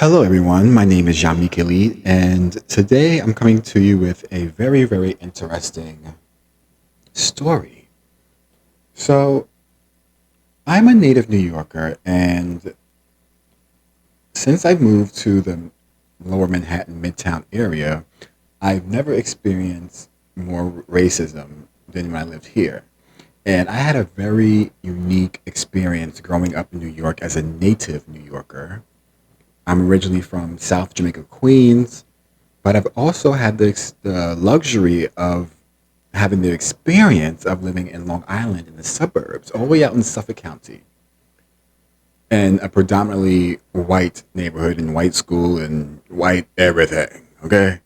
Hello, everyone. My name is Jean-Michel Elite, and today I'm coming to you with a very, very interesting story. So, I'm a native New Yorker, and since I moved to the lower Manhattan Midtown area, I've never experienced more racism than when I lived here. And I had a very unique experience growing up in New York as a native New Yorker. I'm originally from South Jamaica, Queens, but I've also had the luxury of having the experience of living in Long Island in the suburbs, all the way out in Suffolk County, in a predominantly white neighborhood and white school and white everything. Okay.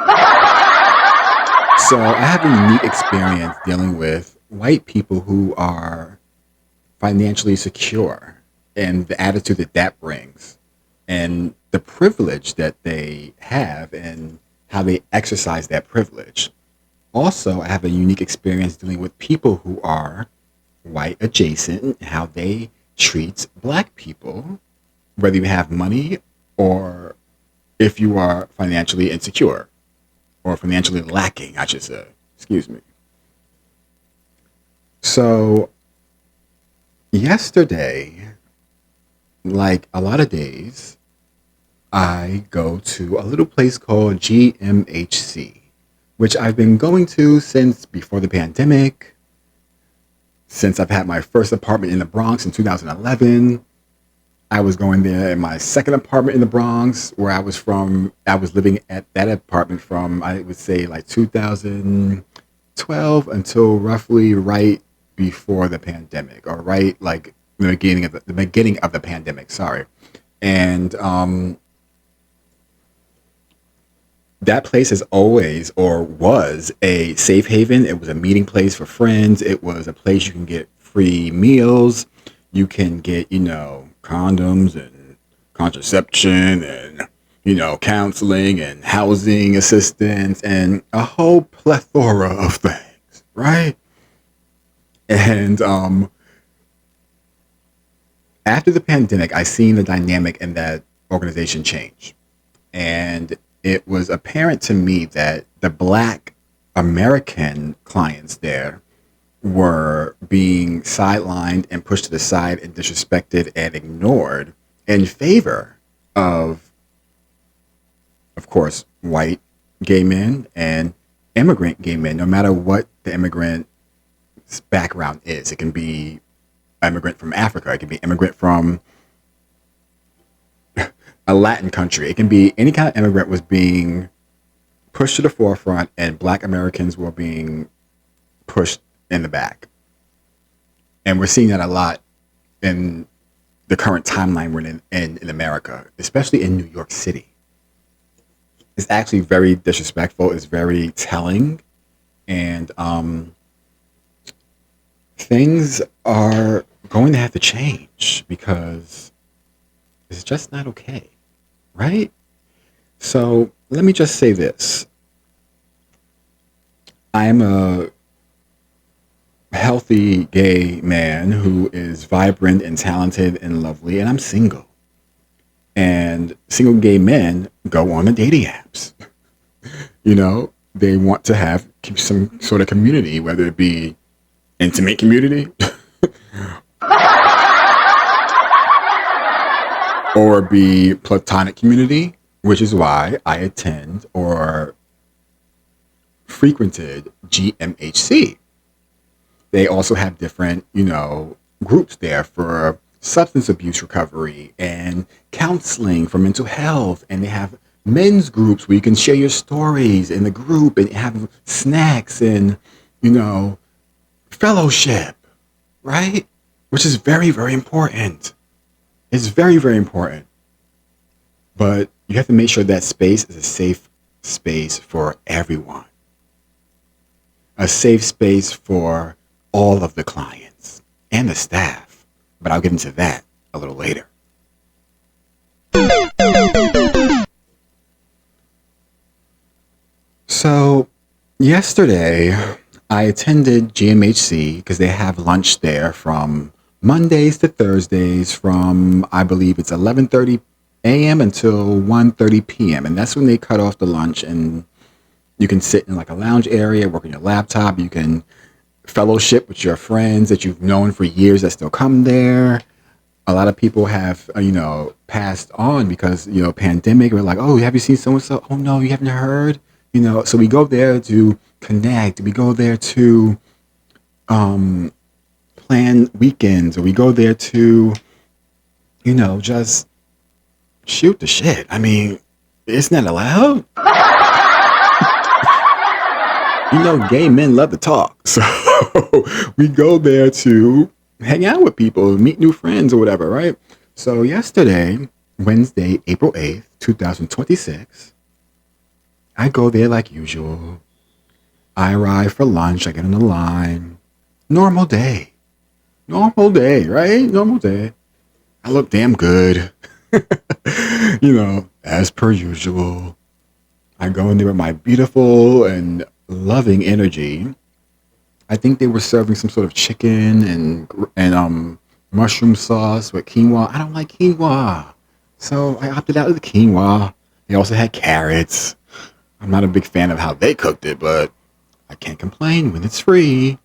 So I have a unique experience dealing with white people who are financially secure and the attitude that that brings and the privilege that they have and how they exercise that privilege. Also, I have a unique experience dealing with people who are white adjacent and how they treat black people, whether you have money or if you are financially insecure or financially lacking, I should say. Excuse me. So, yesterday, like a lot of days, I go to a little place called GMHC, which I've been going to since before the pandemic, since I've had my first apartment in the Bronx in 2011. I was going there in my second apartment in the Bronx, where I was from. I was living at that apartment from, I would say, like 2012 until roughly right before the pandemic, or right like the beginning of the pandemic. Sorry, and that place has always or was a safe haven. It was a meeting place for friends. It was a place you can get free meals. You can get, condoms and contraception and, counseling and housing assistance and a whole plethora of things, right? And after the pandemic, I seen the dynamic in that organization change. And it was apparent to me that the black American clients there were being sidelined and pushed to the side and disrespected and ignored in favor of course, white gay men and immigrant gay men, no matter what the immigrant's background is. It can be immigrant from Africa. It can be immigrant from a Latin country. It can be any kind of immigrant was being pushed to the forefront, and black Americans were being pushed in the back. And we're seeing that a lot in the current timeline we're in America, especially in New York City. It's actually very disrespectful. It's very telling. And things are going to have to change because it's just not okay. Right? So let me just say this. I'm a healthy gay man who is vibrant and talented and lovely, and I'm single. And single gay men go on the dating apps. They want to keep some sort of community, whether it be intimate community or be platonic community, which is why I attend or frequented GMHC. They also have different, groups there for substance abuse recovery and counseling for mental health. And they have men's groups where you can share your stories in the group and have snacks and, fellowship, right? Which is very, very important. It's very, very important. But you have to make sure that space is a safe space for everyone. A safe space for all of the clients and the staff. But I'll get into that a little later. So, yesterday, I attended GMHC because they have lunch there from Mondays to Thursdays from, I believe it's 11:30 a.m. until 1:30 p.m. And that's when they cut off the lunch, and you can sit in like a lounge area, work on your laptop. You can fellowship with your friends that you've known for years that still come there. A lot of people have, passed on because, pandemic. We're like, oh, have you seen so and so? Oh no, you haven't heard. So we go there to connect. We go there to plan weekends, or we go there to, just shoot the shit. I mean, isn't that allowed? Gay men love to talk. So we go there to hang out with people, meet new friends or whatever, right? So yesterday, Wednesday, April 8th, 2026, I go there like usual. I arrive for lunch. I get on the line. Normal day. Normal day, right? Normal day. I look damn good. As per usual. I go in there with my beautiful and loving energy. I think they were serving some sort of chicken and mushroom sauce with quinoa. I don't like quinoa, so I opted out of the quinoa. They also had carrots. I'm not a big fan of how they cooked it, but I can't complain when it's free.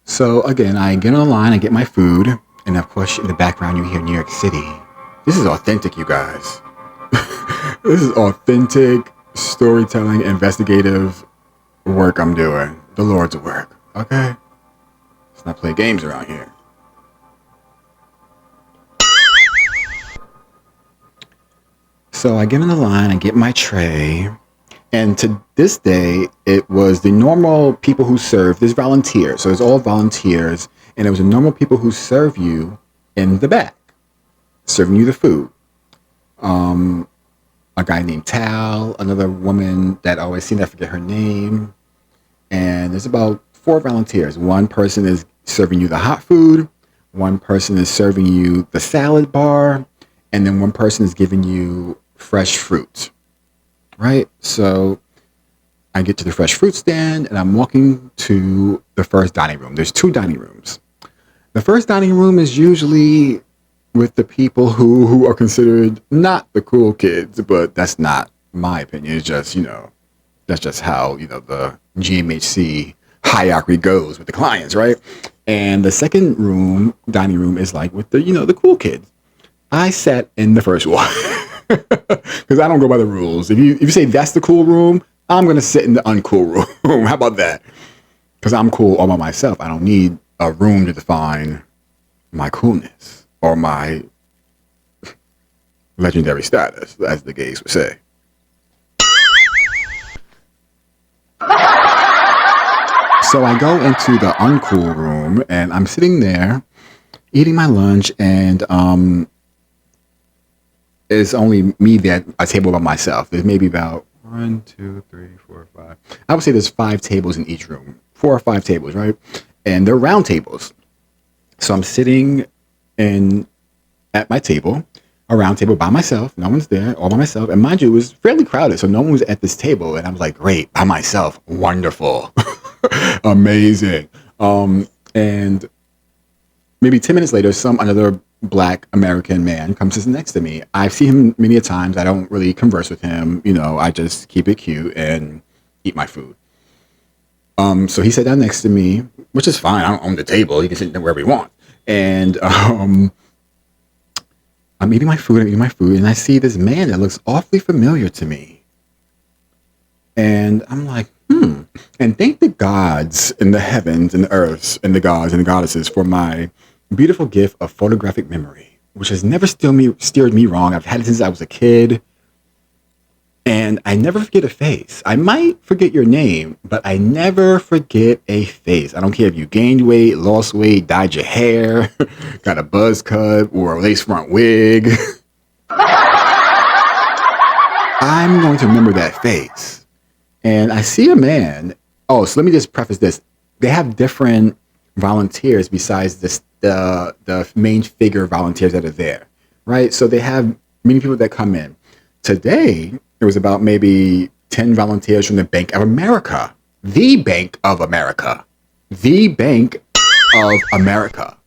So again, I get on the line, I get my food, and of course in the background you hear New York City. This is authentic, you guys. This is authentic storytelling, investigative work I'm doing. The Lord's work, okay? Let's not play games around here. So I get on the line, I get my tray, and to this day, it was the normal people who serve. There's volunteers, so it's all volunteers, and it was the normal people who serve you in the back, serving you the food. A guy named Tal, another woman that I always seem to forget her name, and there's about 4 volunteers. One person is serving you the hot food, one person is serving you the salad bar, and then one person is giving you fresh fruit, right? So I get to the fresh fruit stand, and I'm walking to the first dining room. There's 2 dining rooms. The first dining room is usually with the people who are considered not the cool kids, but that's not my opinion. It's just, that's just how, the GMHC hierarchy goes with the clients, right? And the second dining room is like with the, the cool kids. I sat in the first one because I don't go by the rules. If you say that's the cool room, I'm going to sit in the uncool room. How about that? Because I'm cool all by myself. I don't need a room to define my coolness or my legendary status, as the gays would say. So I go into the uncool room, and I'm sitting there eating my lunch, and it's only me there at a table by myself. There's maybe about 1, 2, 3, 4, 5. I would say there's 5 tables in each room, 4 or 5 tables, right? And they're round tables. So I'm sitting at my table, a round table by myself. No one's there, all by myself. And mind you, it was fairly crowded, so no one was at this table. And I was like, great, by myself, wonderful, amazing. And maybe 10 minutes later, another Black American man comes to sit next to me. I've seen him many a times. I don't really converse with him. I just keep it cute and eat my food. So he sat down next to me, which is fine. I don't own the table. He can sit wherever he wants. And I'm eating my food, and I see this man that looks awfully familiar to me. And I'm like, And thank the gods in the heavens and the earths and the gods and the goddesses for my beautiful gift of photographic memory, which has never steered me wrong. I've had it since I was a kid. And I never forget a face. I might forget your name, but I never forget a face. I don't care if you gained weight, lost weight, dyed your hair, got a buzz cut, or a lace front wig. I'm going to remember that face. And I see a man. Oh, so let me just preface this. They have different volunteers besides the main figure volunteers that are there, right? So they have many people that come in. Today, there was about maybe 10 volunteers from the Bank of America. The Bank of America. The Bank of America.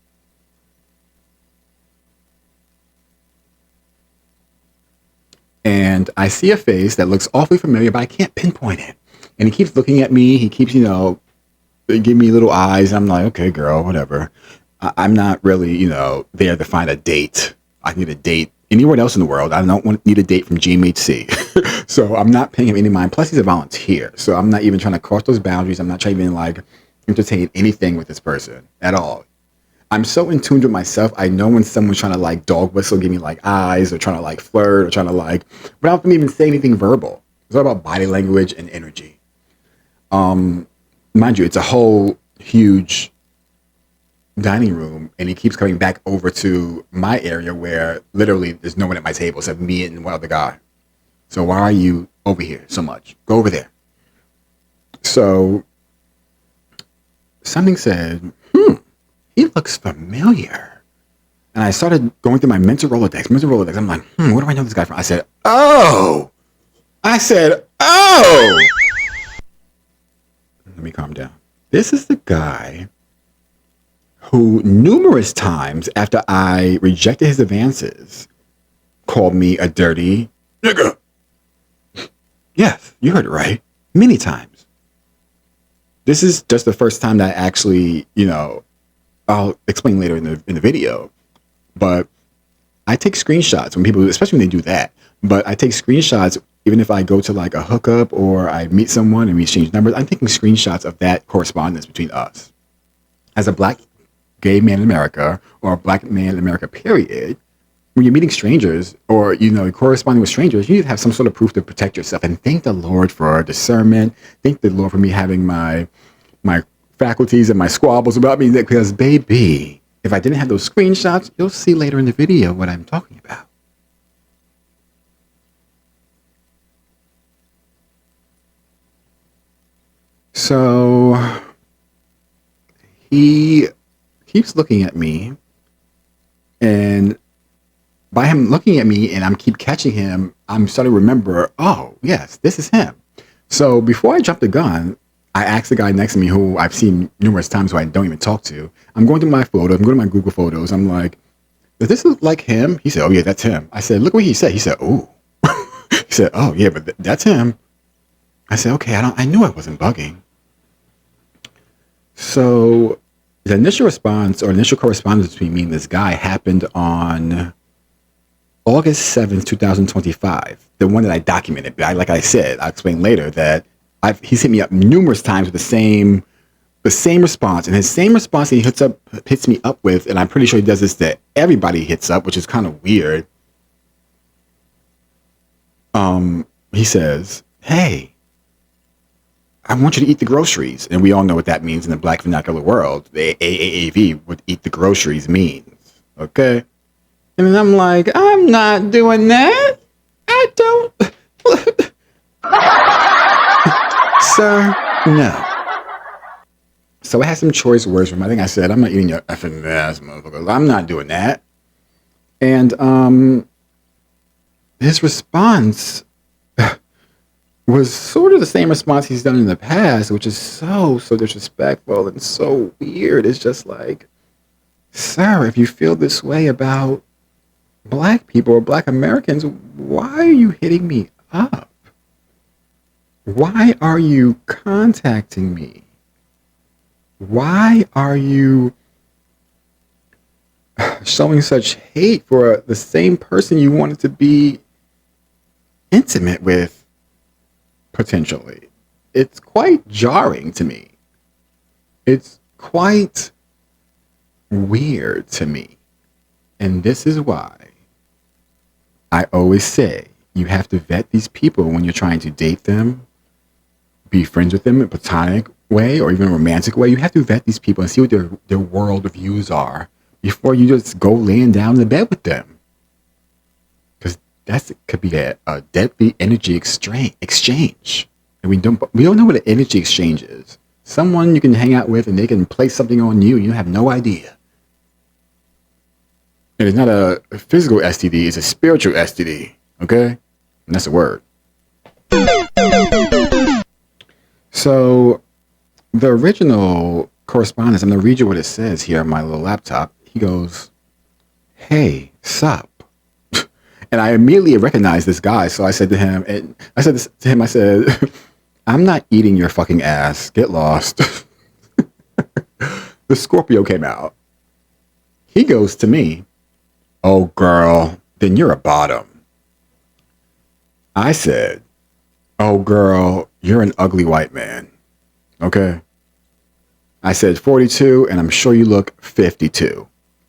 and I see a face that looks awfully familiar, but I can't pinpoint it. And he keeps looking at me. He keeps, give me little eyes. I'm like, okay, girl, whatever. I'm not really, there to find a date. I need a date anywhere else in the world. I don't need a date from GMHC. So I'm not paying him any mind. Plus, he's a volunteer. So I'm not even trying to cross those boundaries. I'm not trying to even entertain anything with this person at all. I'm so in tune with myself. I know when someone's trying to dog whistle, give me eyes, or trying to flirt, or trying to without them even saying anything verbal. It's all about body language and energy. Mind you, it's a whole huge dining room, and he keeps coming back over to my area where literally there's no one at my table except me and one other guy. So why are you over here so much? Go over there. So something said, he looks familiar. And I started going through my mental Rolodex. I'm like, where do I know this guy from? I said, oh. Let me calm down. This is the guy who numerous times after I rejected his advances called me a dirty nigga. Yes, you heard it right. Many times. This is just the first time that I actually, I'll explain later in the video, but I take screenshots when people, especially when they do that, but I take screenshots even if I go to a hookup or I meet someone and we exchange numbers. I'm taking screenshots of that correspondence between us. As a black gay man in America, or a black man in America, period, when you're meeting strangers or, corresponding with strangers, you need to have some sort of proof to protect yourself. And thank the Lord for discernment. Thank the Lord for me having my faculties and my squabbles about me, because baby, if I didn't have those screenshots, you'll see later in the video what I'm talking about. So he keeps looking at me, and by him looking at me and I'm keep catching him, I'm starting to remember, oh yes, this is him. So before I jump the gun, I asked the guy next to me, who I've seen numerous times who I don't even talk to. I'm going through my photos, I'm going to my Google Photos. I'm like, does this look like him? He said, oh yeah, that's him. I said, look what he said. He said, oh. He said, oh yeah, but that's him. I said, okay, I knew I wasn't bugging. So the initial response or initial correspondence between me and this guy happened on August 7th, 2025. The one that I documented. But like I said, I'll explain later that he's hit me up numerous times with the same response. And his same response he hits me up with, and I'm pretty sure he does this that everybody hits up, which is kind of weird. He says, hey, I want you to eat the groceries. And we all know what that means in the black vernacular world. The AAAV, what eat the groceries means. Okay? And then I'm like, I'm not doing that. I don't. Sir, no. So I had some choice words from him. I think I said, I'm not eating your effing ass, motherfucker. I'm not doing that. And his response was sort of the same response he's done in the past, which is so disrespectful and so weird. It's just like, sir, if you feel this way about black people or black Americans, why are you hitting me up? Why are you contacting me? Why are you showing such hate for the same person you wanted to be intimate with? Potentially. It's quite jarring to me. It's quite weird to me. And this is why I always say you have to vet these people when you're trying to date them, be friends with them in a platonic way or even a romantic way. You have to vet these people and see what their world views are before you just go laying down in the bed with them. That could be a deadly energy exchange. And we don't know what an energy exchange is. Someone you can hang out with and they can place something on you and you have no idea. And it's not a physical STD, it's a spiritual STD. Okay? And that's a word. So the original correspondence, I'm going to read you what it says here on my little laptop. He goes, hey, sup? And I immediately recognized this guy. So I said to him, and I said this to him, I said, I'm not eating your fucking ass. Get lost. The Scorpio came out. He goes to me, oh, girl, then you're a bottom. I said, oh, girl, you're an ugly white man. Okay. I said 42, and I'm sure you look 52.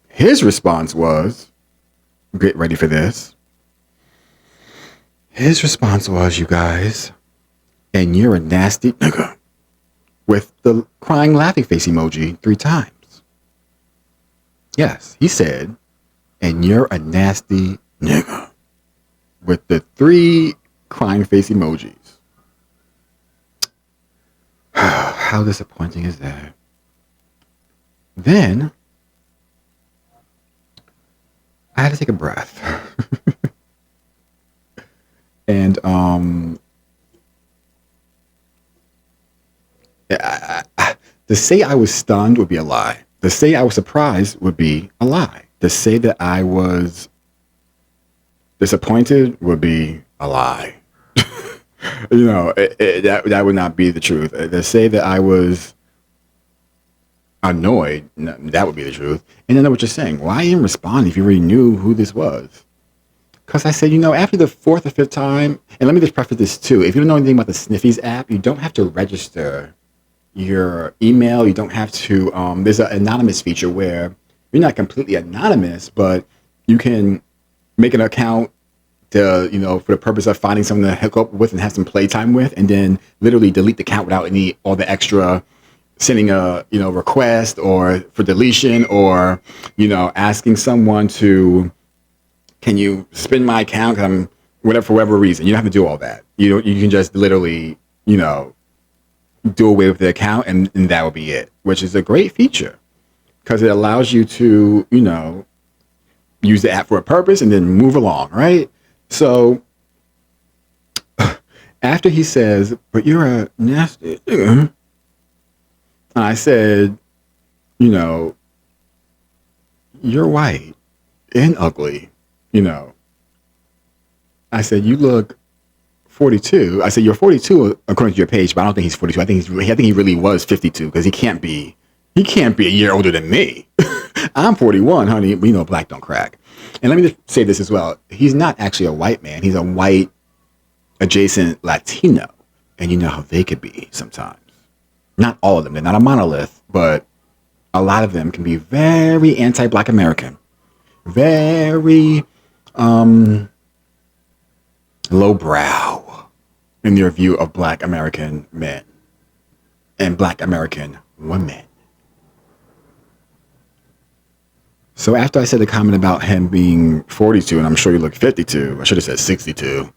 His response was, get ready for this. His response was, you guys, and you're a nasty nigga, with the crying laughing face emoji 3 times. Yes, he said, and you're a nasty nigga, with the 3 crying face emojis. How disappointing is that? Then I had to take a breath. And to say I was stunned would be a lie. To say I was surprised would be a lie. To say that I was disappointed would be a lie. You know, that would not be the truth. To say that I was annoyed, that would be the truth. And I know what you're saying. Why even respond if you already knew who this was? Because I said, you know, after the 4th or 5th time, and let me just preface this too. If you don't know anything about the Sniffies app, you don't have to register your email. You don't have to, there's an anonymous feature where you're not completely anonymous, but you can make an account to, you know, for the purpose of finding someone to hook up with and have some playtime with, and then literally delete the account without all the extra sending a, you know, request or for deletion, or, you know, asking someone to, can you spin my account? For whatever reason, you don't have to do all that. You can just literally, you know, do away with the account, and that will be it, which is a great feature because it allows you to, you know, use the app for a purpose and then move along, right? So after he says, but you're a nasty nigga, I said, you know, you're white and ugly, you know. I said, you look 42. I said, you're 42 according to your page, but I don't think he's 42. I think he really was 52 because he can't be a year older than me. I'm 41, honey. We know black don't crack. And let me just say this as well. He's not actually a white man. He's a white adjacent Latino. And you know how they could be sometimes. Not all of them. They're not a monolith, but a lot of them can be very anti-black American. Very lowbrow in their view of black American men and black American women. So after I said the comment about him being 42, and I'm sure you look 52, I should have said 62.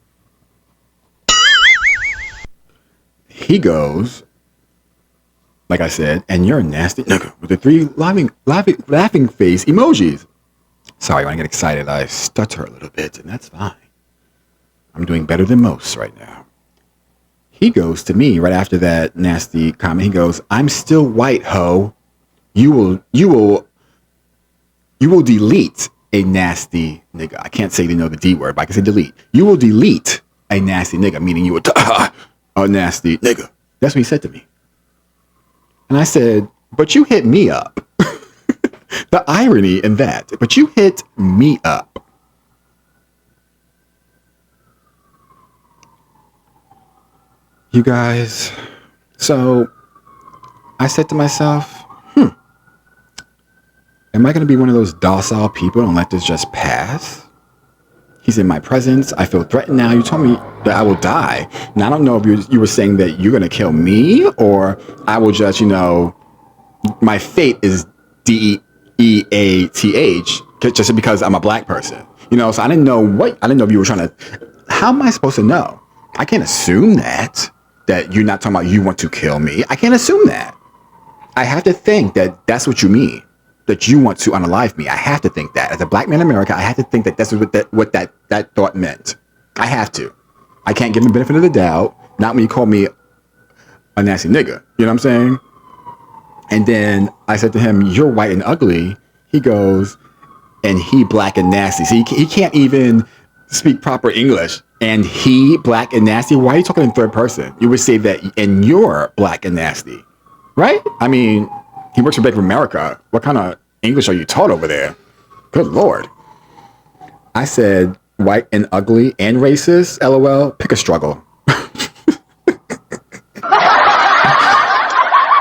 He goes, like I said, and you're a nasty nigga, with the 3 laughing face emojis. Sorry, when I get excited, I stutter a little bit, and that's fine. I'm doing better than most right now. He goes to me right after that nasty comment. He goes, I'm still white, ho. You will delete a nasty nigga. I can't say the D word, but I can say delete. You will delete a nasty nigga, meaning you would a nasty nigga. That's what he said to me. And I said, but you hit me up. The irony in that, but you hit me up. You guys, so I said to myself, am I going to be one of those docile people and let this just pass? He's in my presence. I feel threatened now. You told me that I will die. Now, I don't know if you were saying that you're going to kill me, or I will just, you know, my fate is DEATH just because I'm a black person. You know, so I didn't know if you were trying to, how am I supposed to know? I can't assume that you're not talking about you want to kill me. I can't assume that. I have to think that that's what you mean, that you want to unalive me. I have to think that. As a black man in America, I have to think that that's what that thought meant. I have to. I can't give him the benefit of the doubt, not when you call me a nasty nigga. You know what I'm saying? And then I said to him, you're white and ugly. He goes, and he black and nasty. So he can't even speak proper English. And he, black and nasty. Why are you talking in third person? You would say that, and you're black and nasty, right? I mean, he works for Bank of America. What kind of English are you taught over there? Good Lord. I said, white and ugly and racist. LOL. Pick a struggle.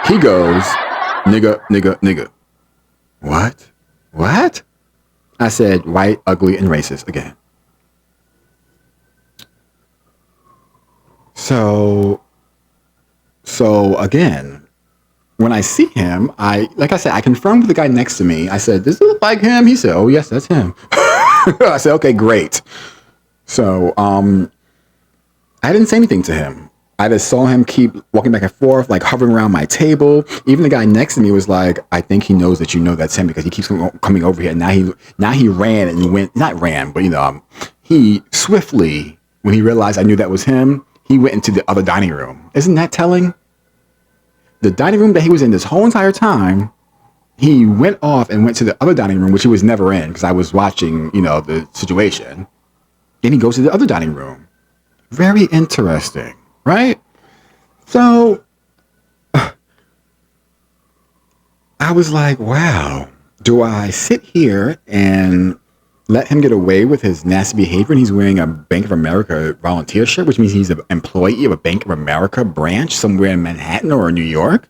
He goes, nigga, nigga, nigga. What? What? I said, white, ugly, and racist again. So again, when I see him, like I said, I confirmed with the guy next to me. I said, does it look like him? He said, oh, yes, that's him. I said, okay, great. So I didn't say anything to him. I just saw him keep walking back and forth, like hovering around my table. Even the guy next to me was like, I think he knows that you know that's him because he keeps coming over here. Now he ran and went, not ran, but he swiftly, when he realized I knew that was him, he went into the other dining room. Isn't that telling? The dining room that he was in this whole entire time, he went off and went to the other dining room, which he was never in because I was watching, the situation. Then he goes to the other dining room. Very interesting, right? So I was like, wow, do I sit here and let him get away with his nasty behavior? And he's wearing a Bank of America volunteer shirt, which means he's an employee of a Bank of America branch somewhere in Manhattan or New York.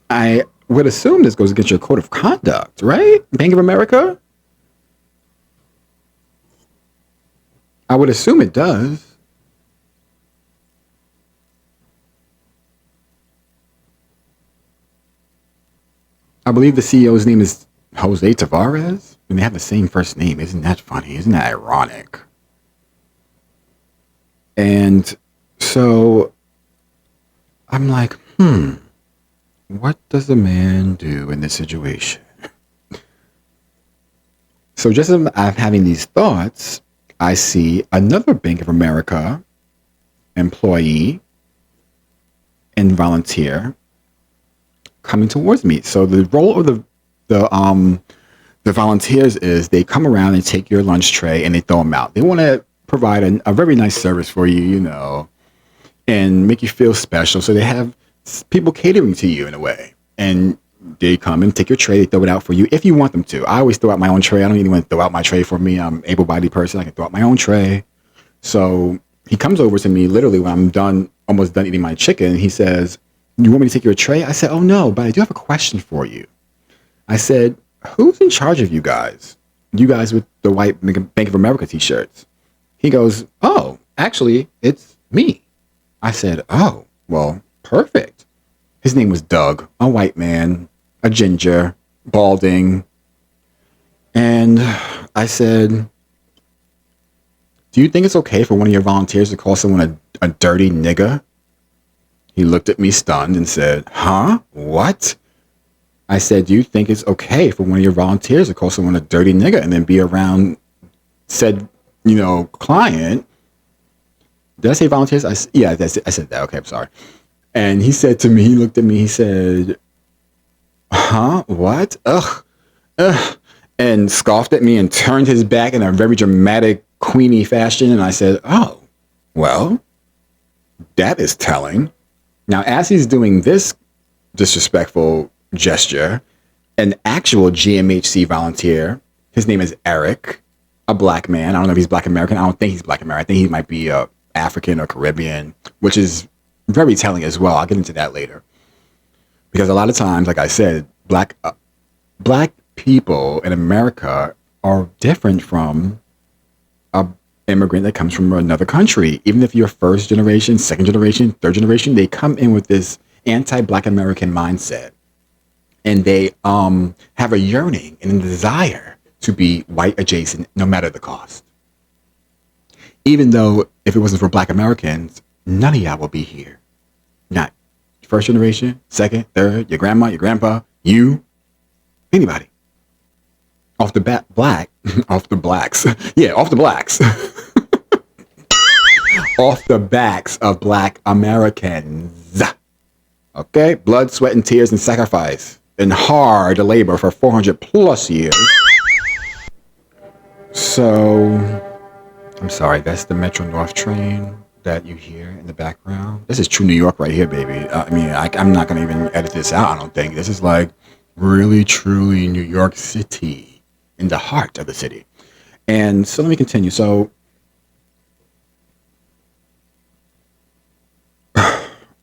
I would assume this goes against your code of conduct, right? Bank of America? I would assume it does. I believe the CEO's name is Jose Tavares, and they have the same first name. Isn't that funny? Isn't that ironic? And so I'm like, what does a man do in this situation? So just as I'm having these thoughts, I see another Bank of America employee and volunteer coming towards me. So the role of the volunteers is they come around and take your lunch tray and they throw them out. They want to provide a very nice service for you, and make you feel special. So they have people catering to you in a way. And they come and take your tray, they throw it out for you if you want them to. I always throw out my own tray. I don't even want to throw out my tray for me. I'm an able-bodied person. I can throw out my own tray. So he comes over to me literally when I'm almost done eating my chicken. He says, you want me to take your tray? I said, oh no, but I do have a question for you. I said, who's in charge of you guys? You guys with the white Bank of America t-shirts. He goes, oh, actually, it's me. I said, oh, well, perfect. His name was Doug, a white man, a ginger, balding. And I said, do you think it's okay for one of your volunteers to call someone a dirty nigger? He looked at me stunned and said, huh? What? I said, do you think it's okay for one of your volunteers to call someone a dirty nigger and then be around said, client? Did I say volunteers? I said that. Okay, I'm sorry. And he said to me, he looked at me, he said, huh? What? Ugh. And scoffed at me and turned his back in a very dramatic, Queenie fashion. And I said, oh, well, that is telling. Now, as he's doing this disrespectful gesture, an actual GMHC volunteer, his name is Eric, a black man. I don't know if he's black American. I don't think he's black American. I think he might be African or Caribbean, which is very telling as well. I'll get into that later. Because a lot of times, like I said, black people in America are different from an immigrant that comes from another country. Even if you're first generation, second generation, third generation, they come in with this anti-black American mindset. And they have a yearning and a desire to be white adjacent no matter the cost. Even though if it wasn't for black Americans, none of y'all will be here. Not first generation, second, third, your grandma, your grandpa, you, anybody. Off the bat, off the blacks. Yeah, off the blacks. Off the backs of black Americans. Okay? Blood, sweat, and tears and sacrifice and hard labor for 400 plus years. So I'm sorry, that's the Metro North train that you hear in the background. This is true New York right here, baby. I'm not going to even edit this out, I don't think. This is like really, truly New York City, in the heart of the city. And so let me continue. So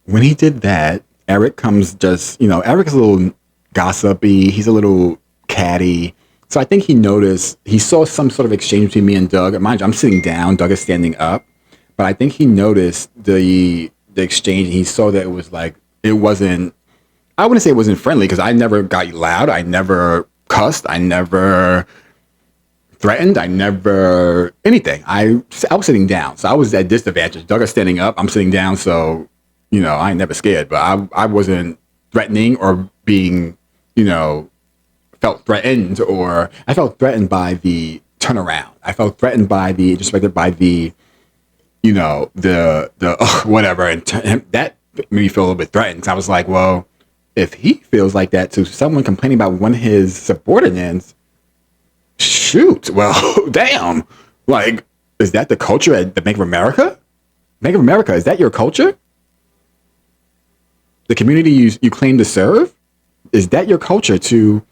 when he did that, Eric comes just, Eric is a little gossipy. He's a little catty. So I think he saw some sort of exchange between me and Doug. Mind you, I'm sitting down, Doug is standing up. But I think he noticed the exchange, and he saw that it wasn't, I wouldn't say it wasn't friendly, because I never got loud. I never cussed. I never threatened. I never anything. I was sitting down. So I was at disadvantage. Doug is standing up. I'm sitting down. So, I ain't never scared, but I wasn't threatening or being, felt threatened, or I felt threatened by the turnaround. I felt threatened by the disrespected by the, whatever. And that made me feel a little bit threatened. So I was like, well, if he feels like that to someone complaining about one of his subordinates, shoot, well, damn. Like, is that the culture at the Bank of America? Bank of America, is that your culture? The community you claim to serve? Is that your culture, to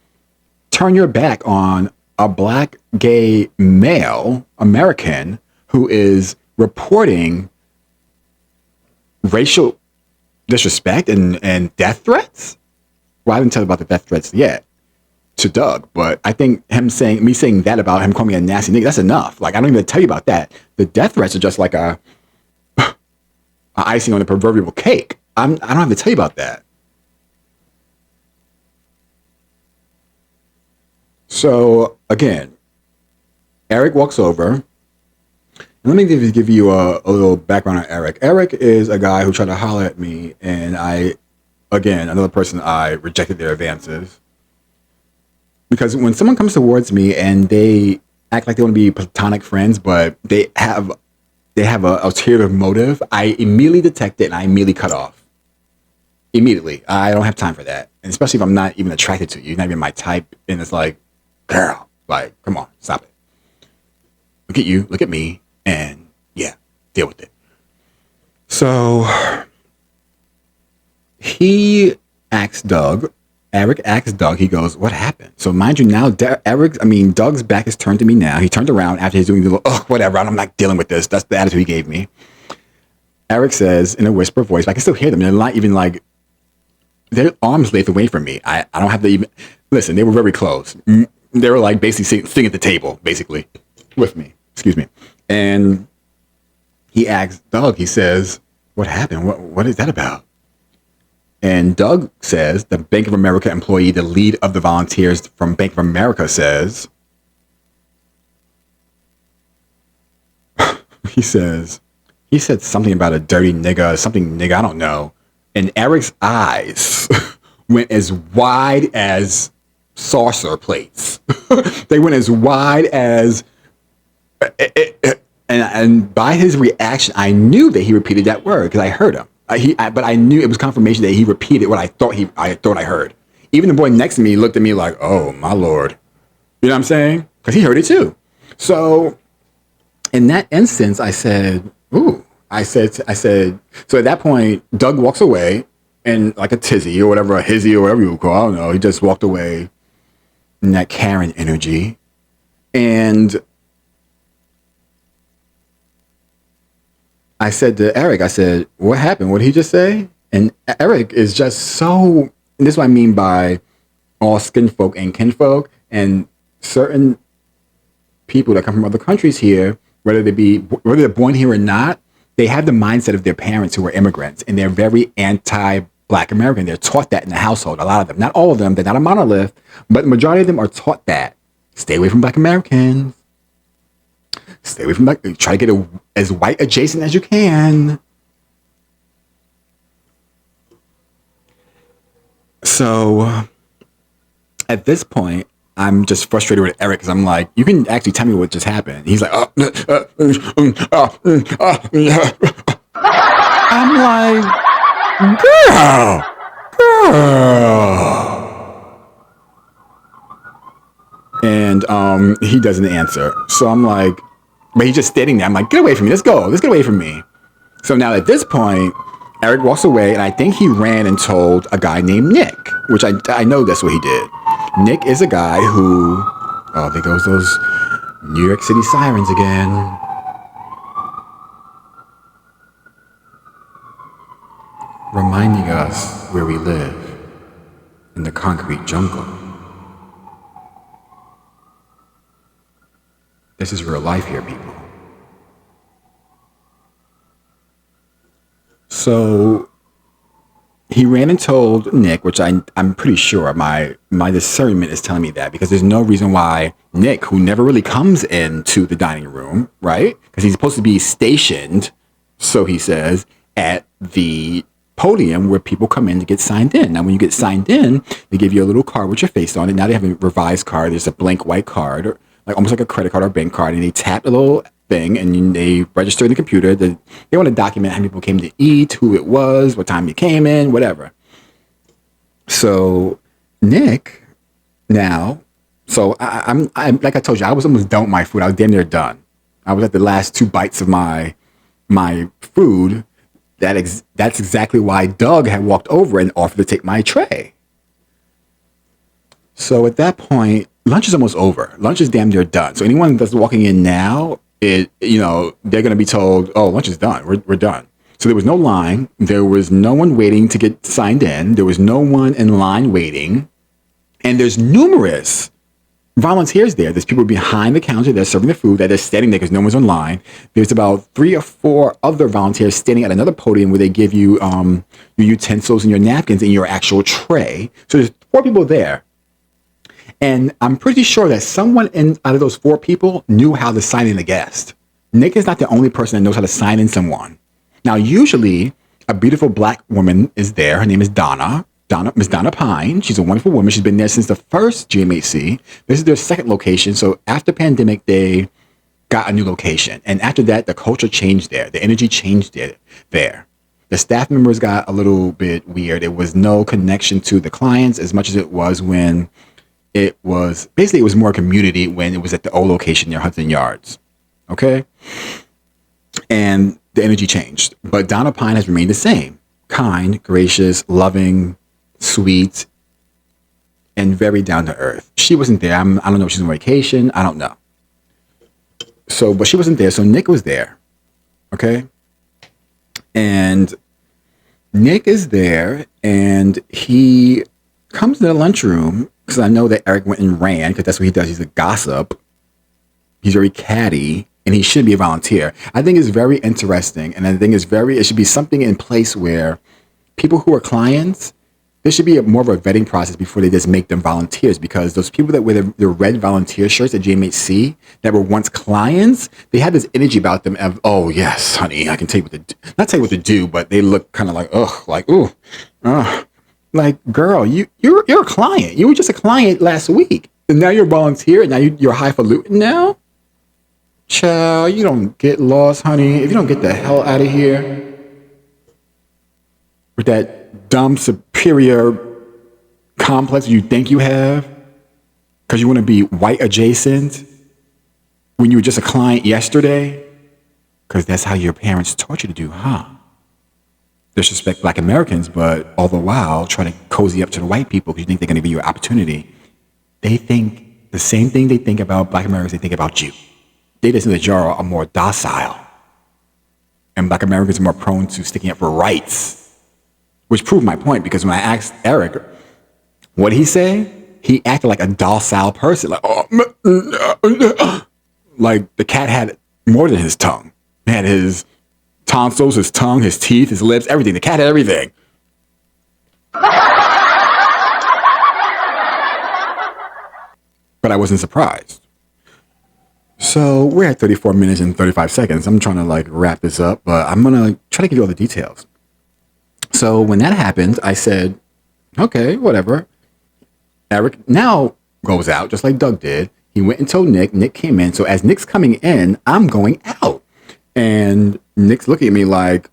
turn your back on a black gay male American who is reporting racial disrespect and death threats? Well, I didn't tell you about the death threats yet to Doug, but I think me saying that about him calling me a nasty nigga, that's enough. Like, I don't even tell you about that. The death threats are just like a icing on the proverbial cake. I don't have to tell you about that. So again, Eric walks over. And let me give you a little background on Eric. Eric is a guy who tried to holler at me, and another person, I rejected their advances. Because when someone comes towards me and they act like they want to be platonic friends, but they have a ulterior motive, I immediately detect it and I immediately cut off. Immediately. I don't have time for that. And especially if I'm not even attracted to you, not even my type, and it's like, girl, like, come on, stop it. Look at you, look at me, and yeah, deal with it. So Eric asks Doug, he goes, what happened? So mind you, now Doug's back is turned to me now. He turned around after he's doing the little, whatever, I'm not dealing with this. That's the attitude he gave me. Eric says in a whisper voice, but I can still hear them. They're not even like, their arms length away from me. I don't have to even, listen, they were very close. They were like basically sitting at the table, basically, with me. Excuse me. And he asks Doug, he says, what happened? What is that about? And Doug says, the Bank of America employee, the lead of the volunteers from Bank of America says, he said something about a dirty nigga, I don't know. And Eric's eyes went as wide as saucer plates. They went as wide as, and by his reaction, I knew that he repeated that word because I heard him. But I knew it was confirmation that he repeated what I thought I heard. Even the boy next to me looked at me like, "Oh my lord," you know what I'm saying? Because he heard it too. So in that instance, I said, "Ooh." I said. So at that point, Doug walks away, and like a tizzy or whatever, a hizzy or whatever you would call, I don't know. He just walked away in that Karen energy, and I said to Eric, what happened? What did he just say? And Eric is just so, and this is what I mean by all skin folk and kinfolk, and certain people that come from other countries here, whether they're born here or not, they have the mindset of their parents who are immigrants, and they're very anti-Black American. They're taught that in the household, a lot of them. Not all of them, they're not a monolith, but the majority of them are taught that. Stay away from Black Americans. Stay away from Black, try to get as white adjacent as you can. So at this point, I'm just frustrated with Eric because I'm like, you can actually tell me what just happened. He's like, I'm like, girl. And he doesn't answer. So I'm like, But he's just standing there. I'm like, get away from me. Let's go. Let's get away from me. So now at this point, Eric walks away, and I think he ran and told a guy named Nick, which I know that's what he did. Nick is a guy who, oh, there goes those New York City sirens again. Reminding us where we live, in the concrete jungle. This is real life here, people. So he ran and told Nick, which I'm pretty sure my discernment is telling me that, because there's no reason why Nick, who never really comes into the dining room, right? Because he's supposed to be stationed, so he says, at the podium where people come in to get signed in. Now, when you get signed in, they give you a little card with your face on it. Now they have a revised card. There's a blank white card, or like almost like a credit card or bank card, and they tap the little thing and they register in the computer. They want to document how many people came to eat, who it was, what time you came in, whatever. So Nick, now, so I'm like I told you, I was almost done with my food. I was damn near done. I was at the last 2 bites of my food. That's exactly why Doug had walked over and offered to take my tray. So at that point, lunch is almost over. Lunch is damn near done. So anyone that's walking in now, they're going to be told, oh, lunch is done. We're done. So there was no line. There was no one waiting to get signed in. There was no one in line waiting. And there's numerous volunteers there. There's people behind the counter that are serving the food that are standing there because no one's online. There's about 3 or 4 other volunteers standing at another podium where they give you your utensils and your napkins and your actual tray. So there's 4 people there. And I'm pretty sure that someone out of those 4 people knew how to sign in a guest. Nick is not the only person that knows how to sign in someone. Now, usually a beautiful black woman is there. Her name is Miss Donna Pine. She's a wonderful woman. She's been there since the first GMHC. This is their second location. So after pandemic, they got a new location. And after that, the culture changed there. The energy changed there. The staff members got a little bit weird. It was no connection to the clients as much as it was when it was more community when it was at the old location near Hudson Yards. Okay? And the energy changed. But Donna Pine has remained the same. Kind, gracious, loving, sweet, and very down to earth. She wasn't there. I don't know if she's on vacation. I don't know. So, but she wasn't there. So Nick was there. Okay. And Nick is there and he comes to the lunchroom because I know that Eric went and ran because that's what he does. He's a gossip. He's very catty and he should be a volunteer. I think it's very interesting. And I think it should be something in place where people who are clients, there should be more of a vetting process before they just make them volunteers, because those people that wear the red volunteer shirts at GMHC that were once clients, they had this energy about them of, oh yes, honey, I can tell you not tell you what to do, but they look kind of like, like, girl, you're a client. You were just a client last week, and now you're a volunteer, and now you're highfalutin now. Child, you don't get lost, honey. If you don't get the hell out of here with that dumb superior complex you think you have because you want to be white adjacent when you were just a client yesterday, because that's how your parents taught you to do, huh? Disrespect black Americans, but all the while try to cozy up to the white people because you think they're going to give you an opportunity. They think the same thing they think about black Americans, they think about you. They just know that y'all are more docile, and black Americans are more prone to sticking up for rights, which proved my point, because when I asked Eric what he say, he acted like a docile person, like, like the cat had more than his tongue. He had his tonsils, his tongue, his teeth, his lips, everything. The cat had everything. But I wasn't surprised. So we're at 34 minutes and 35 seconds. I'm trying to wrap this up, but I'm going to try to give you all the details. So when that happened, I said, okay, whatever. Eric now goes out just like Doug did. He went and told Nick. Nick came in. So as Nick's coming in, I'm going out. And Nick's looking at me like,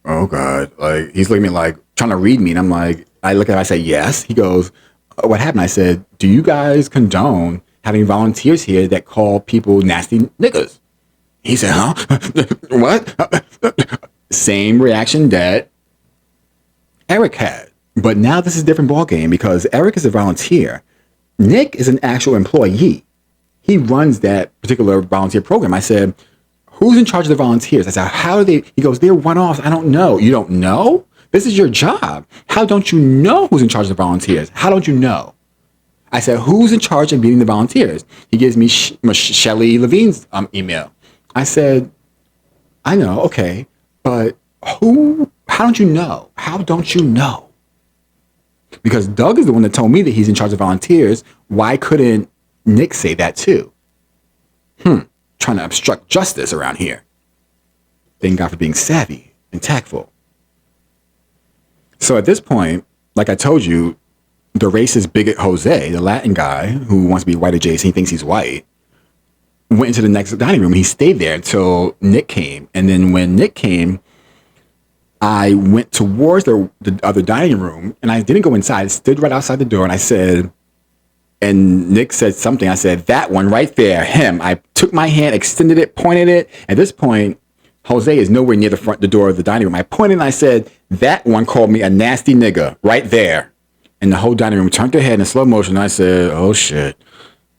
oh God. Like, he's looking at me like trying to read me. And I'm like, I look at him, I say, yes. He goes, what happened? I said, do you guys condone having volunteers here that call people nasty niggas? He said, huh? What? Same reaction that Eric had. But now this is a different ballgame because Eric is a volunteer. Nick is an actual employee. He runs that particular volunteer program. I said, who's in charge of the volunteers? I said, how do they? He goes, they're one-offs. I don't know. You don't know? This is your job. How don't you know who's in charge of the volunteers? How don't you know? I said, who's in charge of meeting the volunteers? He gives me Shelley Levine's email. I said, I know, okay, but who? How don't you know? How don't you know? Because Doug is the one that told me that he's in charge of volunteers. Why couldn't Nick say that too? Trying to obstruct justice around here. Thank God for being savvy and tactful. So at this point, like I told you, the racist bigot Jose, the Latin guy who wants to be white adjacent, he thinks he's white, went into the next dining room. He stayed there until Nick came. And then when Nick came, I went towards the other dining room, and I didn't go inside. I stood right outside the door, and I said, and Nick said something. I said, that one right there, him. I took my hand, extended it, pointed it. At this point, Jose is nowhere near the door of the dining room. I pointed and I said, that one called me a nasty nigga right there. And the whole dining room turned their head in slow motion. And I said, oh, shit.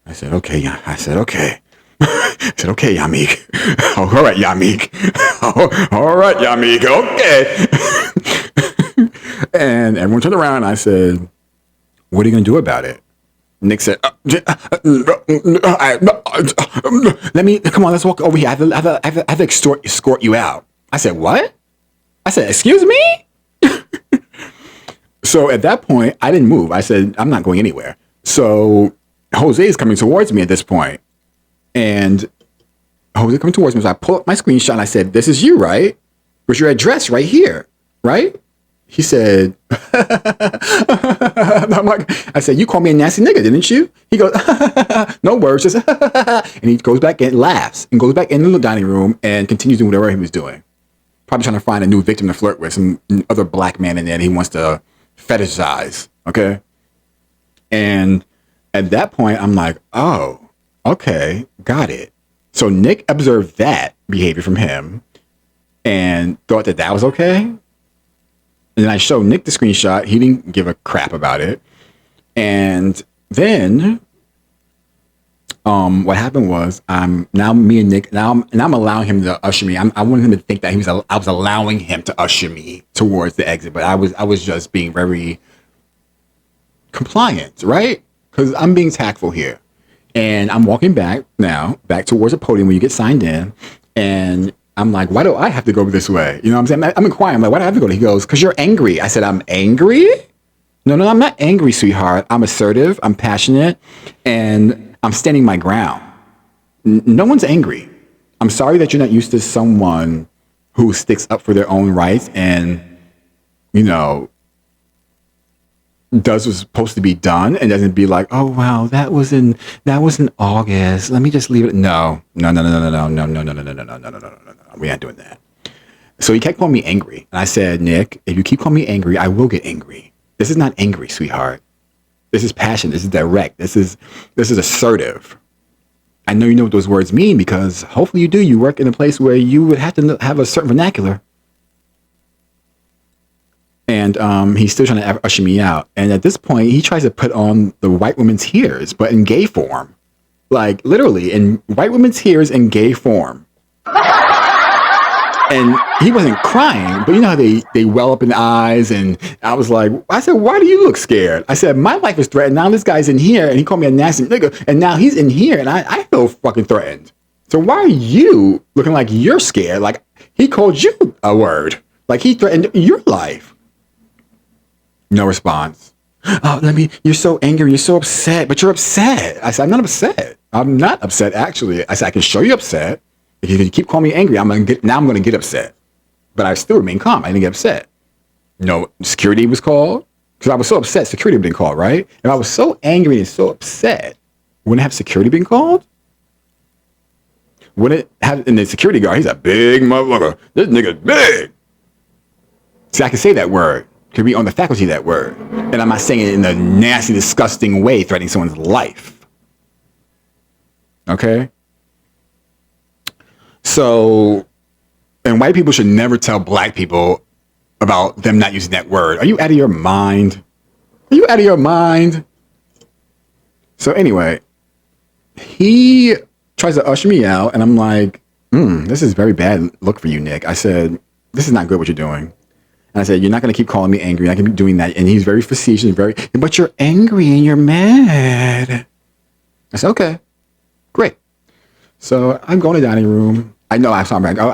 I said, okay. Yeah. I said, okay. I said, okay, Yamik. Oh, all right, Yamik. Oh, all right, Yamik. Okay. And everyone turned around and I said, what are you going to do about it? Nick said, let me, come on, let's walk over here. I have to escort you out. I said, what? I said, excuse me? So at that point, I didn't move. I said, I'm not going anywhere. So Jose is coming towards me at this point. And Jose coming towards me. So I pull up my screenshot and I said, this is you, right? Where's your address right here, right? He said, I'm like, I said, you called me a nasty nigga, didn't you? He goes, no words, just, and he goes back and laughs and goes back into the dining room and continues doing whatever he was doing. Probably trying to find a new victim to flirt with, some other black man in there that he wants to fetishize, okay? And at that point, I'm like, oh, okay, got it. So Nick observed that behavior from him and thought that was okay. And then I showed Nick the screenshot. He didn't give a crap about it. And then what happened was now me and Nick, I'm allowing him to usher me. I wanted him to think that I was allowing him to usher me towards the exit, but I was just being very compliant, right? Because I'm being tactful here. And I'm walking back towards the podium when you get signed in. And I'm like, why do I have to go this way? You know what I'm saying? I'm inquiring. I'm like, why do I have to go? He goes, because you're angry. I said, I'm angry? No, I'm not angry, sweetheart. I'm assertive. I'm passionate. And I'm standing my ground. No one's angry. I'm sorry that you're not used to someone who sticks up for their own rights and, does what's supposed to be done and doesn't be like, oh, wow, that was in August. Let me just leave it. No. We ain't doing that. So he kept calling me angry. And I said, Nick, if you keep calling me angry, I will get angry. This is not angry, sweetheart. This is passion. This is direct. This is assertive. I know you know what those words mean because hopefully you do. You work in a place where you would have to have a certain vernacular. And he's still trying to usher me out. And at this point, he tries to put on the white woman's tears, but in gay form. Like, literally, in white women's tears in gay form. And he wasn't crying, but you know how they well up in the eyes. And I said, why do you look scared? I said, my life is threatened. Now this guy's in here, and he called me a nasty nigga. And now he's in here, and I feel fucking threatened. So why are you looking like you're scared? Like, he called you a word. Like, he threatened your life. No response. Oh, you're so angry. You're so upset, but you're upset. I said, I'm not upset. I'm not upset, actually. I said, I can show you upset. If you keep calling me angry, I'm going to get upset. But I still remain calm. I didn't get upset. No, security was called. Because I was so upset, security had been called, right? If I was so angry and so upset, wouldn't have security been called? Wouldn't it have, and the security guard, he's a big motherfucker. This nigga's big. See, I can say that word. Could be on the faculty that word. And I'm not saying it in a nasty, disgusting way, threatening someone's life. Okay? So, and white people should never tell black people about them not using that word. Are you out of your mind? Are you out of your mind? So anyway, he tries to usher me out, and I'm like, this is very bad look for you, Nick. I said, this is not good what you're doing. And I said, you're not going to keep calling me angry. You're not going to be doing that. And he's very facetious, but you're angry and you're mad. I said, okay, great. So I'm going to the dining room. I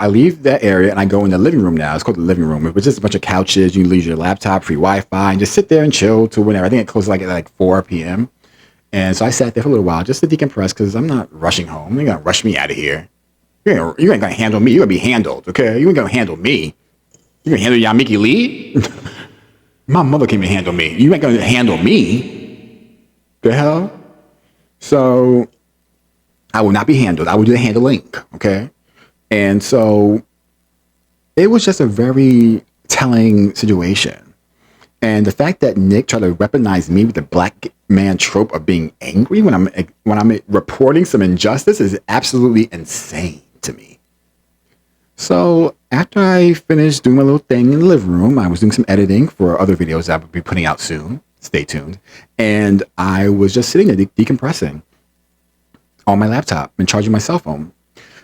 leave that area and I go in the living room now. It's called the living room. It's just a bunch of couches. You leave your laptop, free Wi-Fi, and just sit there and chill till whenever. I think it closes at like 4 p.m. And so I sat there for a little while just to decompress because I'm not rushing home. You're going to rush me out of here. You ain't going to handle me. You're going to be handled, okay? You ain't going to handle me. You going to handle Yamiki Lee? My mother came to handle me. You ain't going to handle me. The hell? So I will not be handled. I will do the handling, okay? And so it was just a very telling situation. And the fact that Nick tried to weaponize me with the black man trope of being angry when I'm reporting some injustice is absolutely insane to me. So after I finished doing my little thing in the living room, I was doing some editing for other videos that I would be putting out soon. Stay tuned. And I was just sitting there decompressing on my laptop and charging my cell phone.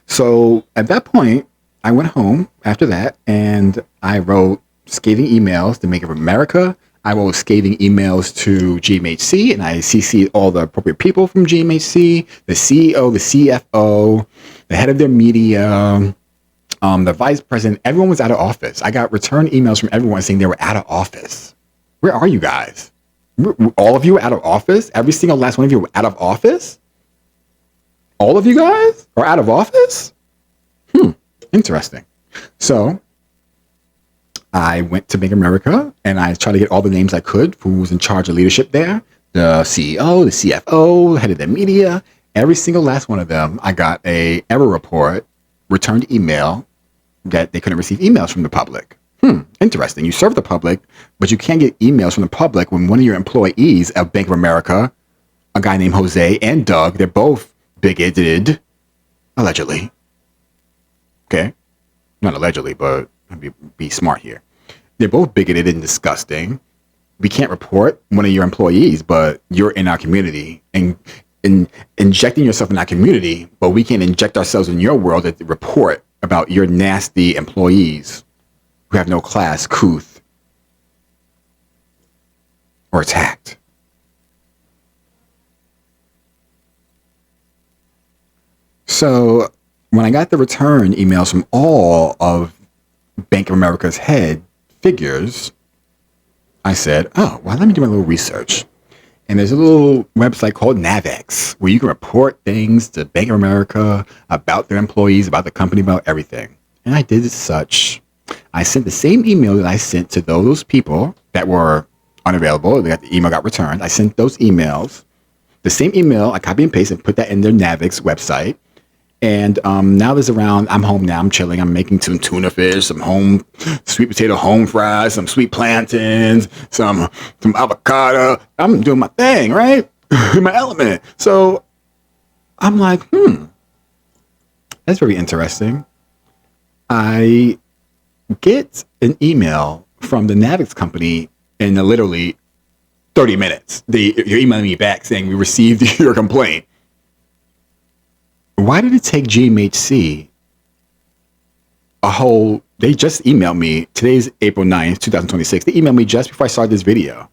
So at that point, I went home after that and I wrote scathing emails to Make It America. I wrote scathing emails to GMHC and I CC'd all the appropriate people from GMHC, the CEO, the CFO, the head of their media, the vice president. Everyone was out of office. I got return emails from everyone saying they were out of office. Where are you guys? All of you are out of office? Every single last one of you are out of office? All of you guys are out of office? Interesting. So I went to Make America and I tried to get all the names I could who was in charge of leadership there. The CEO, the CFO, head of the media, every single last one of them. I got a error report, returned email that they couldn't receive emails from the public. Interesting. You serve the public, but you can't get emails from the public when one of your employees at Bank of America, a guy named Jose and Doug, they're both bigoted, allegedly. Okay? Not allegedly, but be smart here. They're both bigoted and disgusting. We can't report one of your employees, but you're in our community and injecting yourself in our community, but we can't inject ourselves in your world to report about your nasty employees who have no class, couth, or tact. So when I got the return emails from all of Bank of America's head figures, I said, oh, well, let me do my little research. And there's a little website called Navex where you can report things to Bank of America about their employees, about the company, about everything. And I did such. I sent the same email that I sent to those people that were unavailable. The email got returned. I sent those emails. The same email, I copy and paste and put that in their Navex website. And now I'm home now. I'm chilling. I'm making some tuna fish, some home sweet potato home fries, some sweet plantains, some avocado. I'm doing my thing, right? In my element. So I'm like, that's very interesting. I get an email from the Navex company in literally 30 minutes. You're emailing me back saying we received your complaint. Why did it take GMHC they just emailed me, today's April 9th, 2026. They emailed me just before I started this video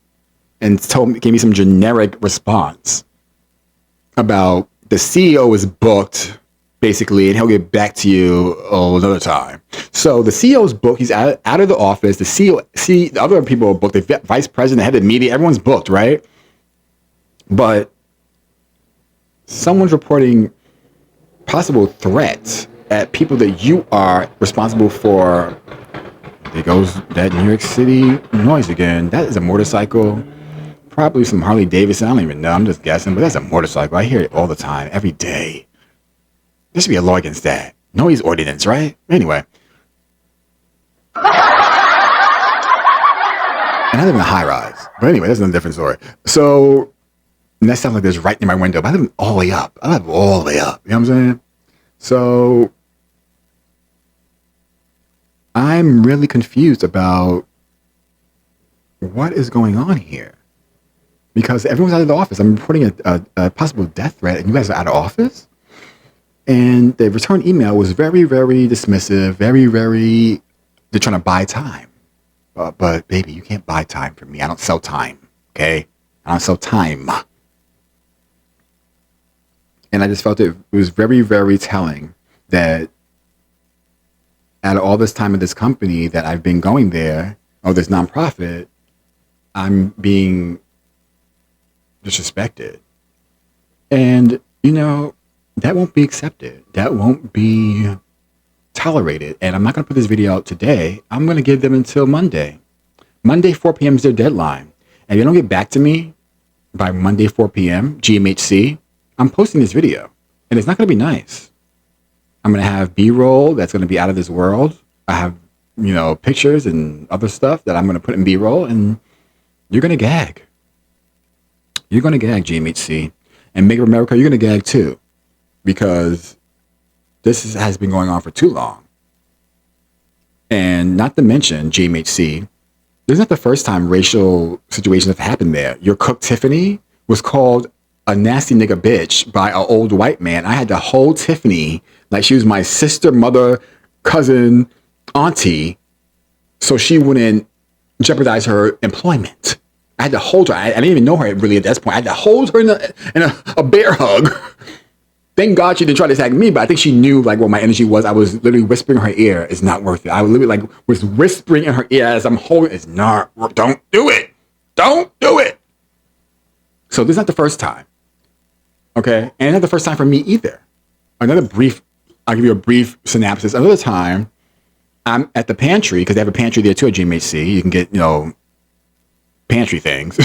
and gave me some generic response about the CEO is booked, basically, and he'll get back to you another time. So the CEO's booked. He's out of the office. The the other people are booked. The vice president, the head of the media, everyone's booked, right? But someone's reporting possible threats at people that you are responsible for. There goes that New York City noise again. That is a motorcycle. Probably some Harley Davidson. I don't even know. I'm just guessing, but that's a motorcycle. I hear it all the time, every day. There should be a law against that. Noise ordinance, right? Anyway. And I live in a high rise. But anyway, that's a different story. So, and that sounds like there's right near my window, but I live all the way up. I live all the way up. You know what I'm saying? So I'm really confused about what is going on here. Because everyone's out of the office. I'm reporting a possible death threat, and you guys are out of office? And the return email was very, very dismissive, very, very, they're trying to buy time. But baby, you can't buy time from me. I don't sell time, okay? I don't sell time. And I just felt it was very, very telling that out of all this time at this company that I've been going there, or this nonprofit, I'm being disrespected. And, that won't be accepted. That won't be tolerated. And I'm not going to put this video out today. I'm going to give them until Monday. Monday, 4 p.m. is their deadline. And if they don't get back to me by Monday, 4 p.m., GMHC, I'm posting this video. And it's not going to be nice. I'm going to have B-roll that's going to be out of this world. I have, pictures and other stuff that I'm going to put in B-roll. And you're going to gag. You're going to gag, GMHC. And Make America, you're going to gag too. Because this has been going on for too long. And not to mention, GMHC, this is not the first time racial situations have happened there. Your cook, Tiffany, was called a nasty nigga bitch by an old white man. I had to hold Tiffany like she was my sister, mother, cousin, auntie, so she wouldn't jeopardize her employment. I had to hold her. I didn't even know her really at this point. I had to hold her in a bear hug. Thank God she didn't try to attack me, but I think she knew what my energy was. I was literally whispering in her ear, it's not worth it. I literally was whispering in her ear as I'm holding, it's not worth, don't do it. Don't do it. So this is not the first time. Okay. And not the first time for me either. I'll give you a brief synopsis. Another time, I'm at the pantry, because they have a pantry there too at GMHC. You can get, pantry things.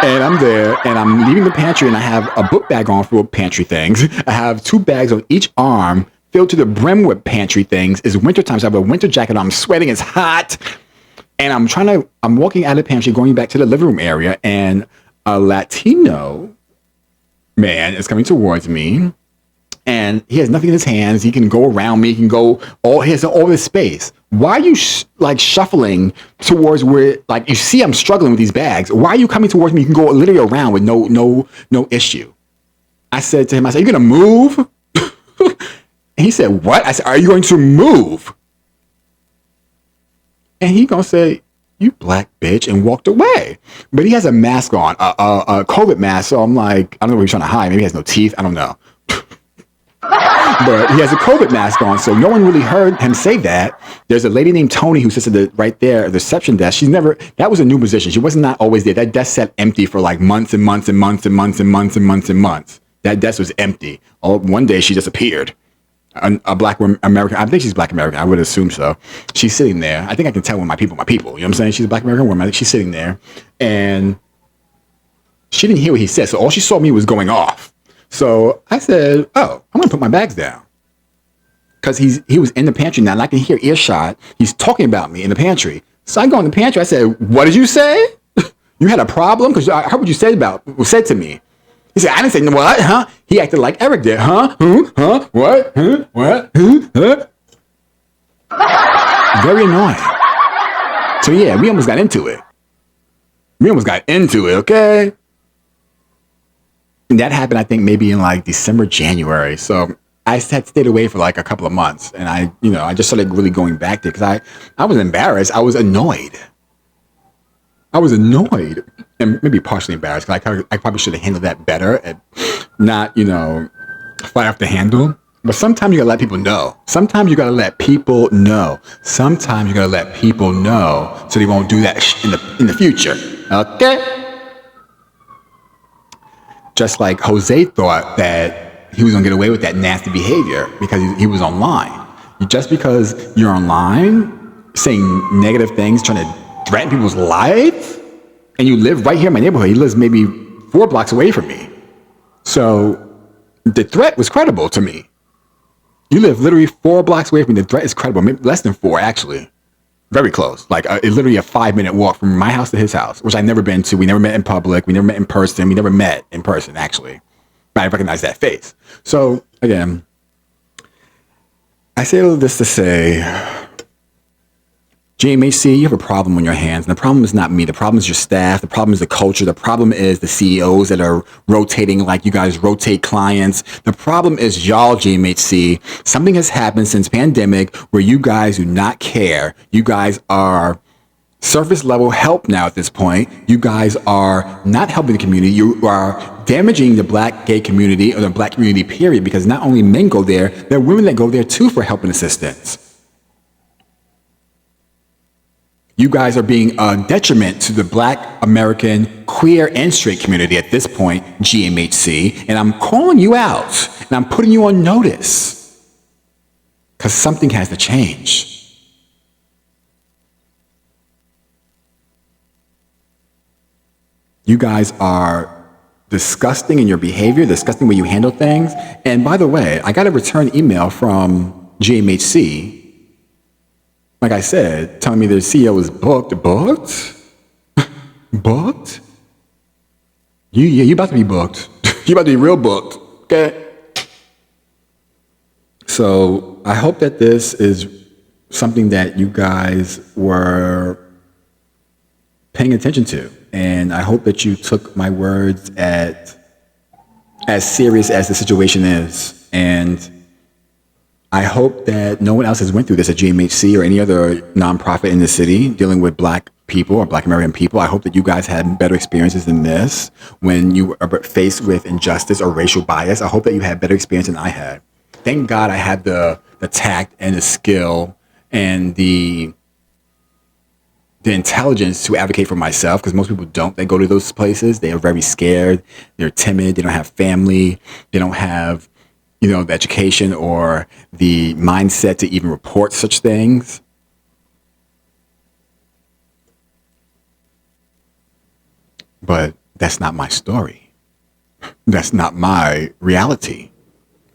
And I'm there, and I'm leaving the pantry, and I have a book bag on full of pantry things. I have 2 bags on each arm filled to the brim with pantry things. It's wintertime, so I have a winter jacket on. I'm sweating. It's hot. And I'm walking out of the pantry, going back to the living room area, and a Latino man is coming towards me. And he has nothing in his hands. He can go around me. He has all this space. Why are you shuffling towards where, you see I'm struggling with these bags. Why are you coming towards me? You can go literally around with no issue. I said to him, are you going to move? He said, what? I said, are you going to move? And he going to say, you black bitch, and walked away. But he has a mask on, a COVID mask. So I'm like, I don't know what he's trying to hide. Maybe he has no teeth. I don't know. But he has a COVID mask on, so no one really heard him say that. There's a lady named Tony who sits right there at the reception desk. That was a new position. She was not always there. That desk sat empty for months and months and months and months and months and months and months. That desk was empty. One day she just appeared. A black American, I think she's black American. I would assume so. She's sitting there. I think I can tell when my people. You know what I'm saying? She's a black American woman. I think she's sitting there. And she didn't hear what he said, so all she saw me was going off. So I said, I'm going to put my bags down. Because he was in the pantry now, and I can hear earshot. He's talking about me in the pantry. So I go in the pantry. I said, what did you say? You had a problem? Because I heard what you said to me. He said, I didn't say what, huh? He acted like Eric did, huh? Huh? What? Huh? What? Huh? Very annoying. So yeah, we almost got into it. Okay? And that happened, I think, maybe in December, January. So I had stayed away for a couple of months. And I just started really going back there because I was embarrassed. I was annoyed. And maybe partially embarrassed because I probably should have handled that better and not, fly off the handle. But sometimes you gotta let people know. So they won't do that in the future. Okay? Just like Jose thought that he was going to get away with that nasty behavior because he was online. Just because you're online saying negative things, trying to threaten people's lives, and you live right here in my neighborhood. He lives maybe 4 blocks away from me. So the threat was credible to me. You live literally 4 blocks away from me. The threat is credible. Maybe less than 4, actually. Very close. Literally a 5-minute walk from my house to his house, which I've never been to. We never met in public. We never met in person. We never met in person, actually. But I recognize that face. So, again, I say all this to say, GMHC, you have a problem on your hands. And the problem is not me. The problem is your staff. The problem is the culture. The problem is the CEOs that are rotating like you guys rotate clients. The problem is y'all, GMHC. Something has happened since pandemic where you guys do not care. You guys are surface level help now at this point. You guys are not helping the community. You are damaging the black gay community or the black community period, because not only men go there, there are women that go there too for help and assistance. You guys are being a detriment to the black American queer and straight community at this point, GMHC, and I'm calling you out and I'm putting you on notice because something has to change. You guys are disgusting in your behavior, disgusting the way you handle things. And by the way, I got a return email from GMHC, like I said, telling me their CEO is booked. Booked? Booked? You about to be booked. You about to be real booked, okay? So I hope that this is something that you guys were paying attention to. And I hope that you took my words as serious as the situation is. And I hope that no one else has went through this at GMHC or any other nonprofit in the city dealing with black people or black American people. I hope that you guys had better experiences than this when you are faced with injustice or racial bias. I hope that you had better experience than I had. Thank God I had the tact and the skill and the intelligence to advocate for myself, because most people don't. They go to those places. They are very scared. They're timid. They don't have family. They don't have, the education or the mindset to even report such things. But that's not my story. That's not my reality.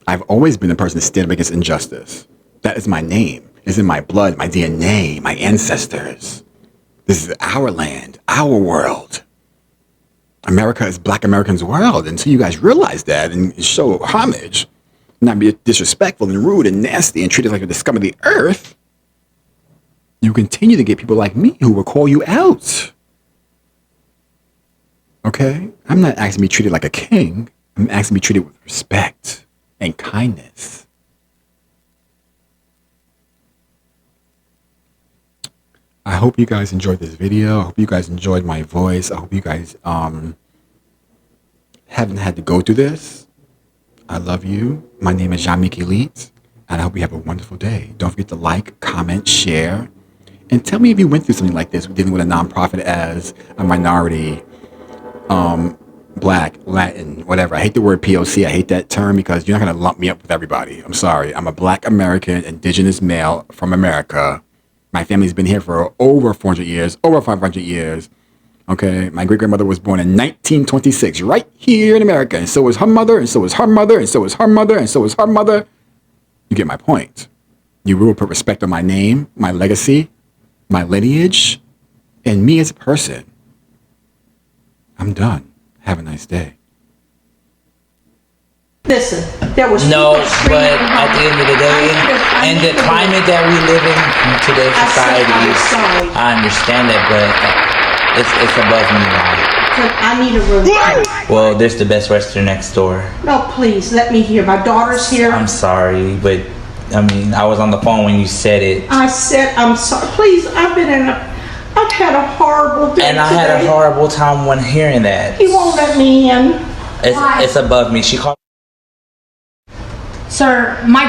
I've always been the person to stand up against injustice. That is my name. It's in my blood, my DNA, my ancestors. This is our land, our world. America is black Americans' world. Until you guys realize that and show homage, not be disrespectful and rude and nasty and treat us like the scum of the earth, you continue to get people like me who will call you out. Okay? I'm not asking to be treated like a king. I'm asking to be treated with respect and kindness. I hope you guys enjoyed this video. I hope you guys enjoyed my voice. I hope you guys haven't had to go through this. I love you. My name is Jamik Elite, and I hope you have a wonderful day. Don't forget to like, comment, share, and tell me if you went through something like this, dealing with a nonprofit as a minority, black, Latin, whatever. I hate the word POC. I hate that term because you're not going to lump me up with everybody. I'm sorry. I'm a black American, indigenous male from America. My family's been here for over 400 years, over 500 years. Okay, my great-grandmother was born in 1926, right here in America, and so was her mother, and so was her mother, and so was her mother, and so was her mother. You get my point. You will put respect on my name, my legacy, my lineage, and me as a person. I'm done. Have a nice day. Listen, there was No, people screaming but at the end of the day, I in need the to climate that we live in today's I said society, I'm sorry. I understand that, but it's above me now. I need a room. Well, there's the Best Western next door. No, please, let me hear. My daughter's here. I'm sorry, but I mean, I was on the phone when you said it. I said I'm sorry. Please, I've had a horrible day And I had a horrible time when hearing that. He won't let me in. It's above me. She called. Sir, my